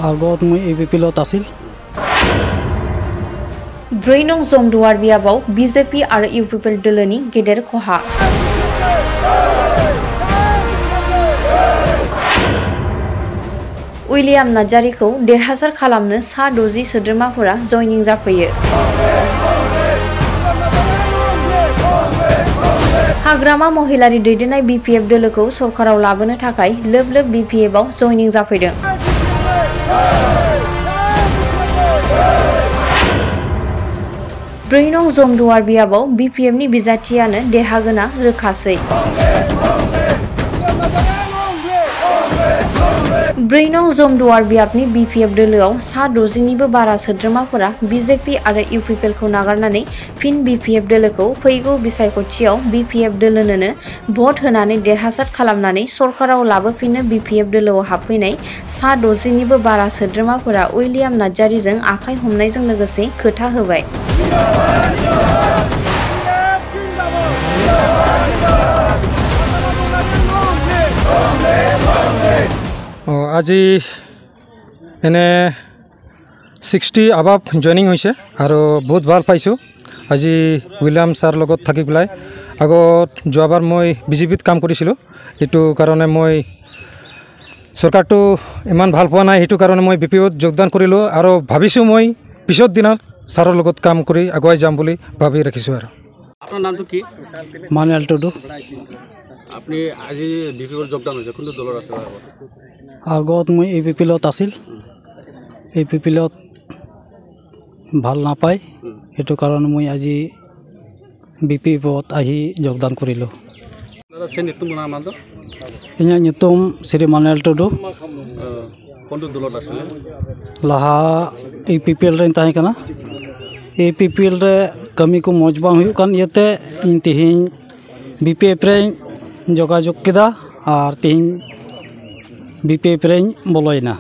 আগত মই APPলত আছিল। 4 নং জমদুৱাৰ বিয়াবাव বিজেপি আৰু ইউপিপিএল দলनि गेदेर खहा। उइलियाम नार्जारीखौ देरहासार खालामनो सा 60 सोद्रोमाफोरा जयनिं जाफैयो। हाग्रामा महिलारि दैदेननाय BPF दोलोखौ सरकाराव लाबोनो थाखाय लोब लोब BPF आव जयनिं जाफैदों। 4 नং जमदुवार बियाबाव BPF नि बिजाथियानो देरहागोना रोखासै। 4 नং जमदुवार बियाबनि BPF दोलोआव सा 60 निबो बारा सोद्रोमाफोरा BJP आरो UPPL खौ नागारनानै फिन BPF दोलोखौ फैगौ बिसायख'थियाव BPF दोलोनोनो भट होनानै देरहासार खालामनानै सरकाराव लाबोफिननो BPF दोलोआव हाबफैनाय सा 60 निबो बारा सोद्रोमाफोरा उइलियाम नार्जारीजों आखाइ हमनायजों लोगोसे खोथा होबाय। আজি এনে 60 আবাব জয়নিং হৈছে আৰু বহুত ভাল পাইছোঁ। আজি উইলিয়াম ছাৰ লগত থাকি পেলাই আগত যোৱাবাৰ মই বিজেপিত কাম কৰিছিলোঁ, এইটো কাৰণে মই চৰকাৰটো ইমান ভাল পোৱা নাই, সেইটো কাৰণে মই BPFত যোগদান কৰিলোঁ আৰু ভাবিছোঁ মই পিছত দিনত ছাৰৰ লগত কাম কৰি আগুৱাই যাম বুলি ভাবি ৰাখিছোঁ। আৰু আপোনাৰ নামটো কি? মানুৱেল টুডু। আপুনি আজি BPFত যোগদান হৈছে, কোনটো দলৰ আছে? আগত মই APPলত আছিল। APPলত ভাল নাপায়, সেইটো কাৰণে মই আজি BPFত আহি যোগদান কৰিলোঁ। ইᱧᱟᱹᱜ ᱧᱩᱛᱩᱢ শ্ৰী মানুৱেল টুডু। কোনটো দলত আছিলে? লাহা APPL ᱨᱮᱧ ᱛᱟᱦᱮᱸ ᱠᱟᱱᱟ। APPL ᱨᱮ ᱠᱟᱹᱢᱤ ᱠᱚ ᱢᱚᱡᱽ ᱵᱟᱝ ᱦᱩᱭᱩᱜ ᱠᱟᱱ ᱤᱭᱟᱹᱛᱮ ᱤᱧ ᱛᱮᱦᱮᱧ BPF ᱨᱮᱧ ᱡᱳᱜᱟᱡᱳᱜᱽ ᱠᱮᱫᱟ ᱟᱨ ᱛᱮᱦᱮᱧ BPF ᱨᱮᱧ ᱵᱚᱞᱚᱭᱮᱱᱟ।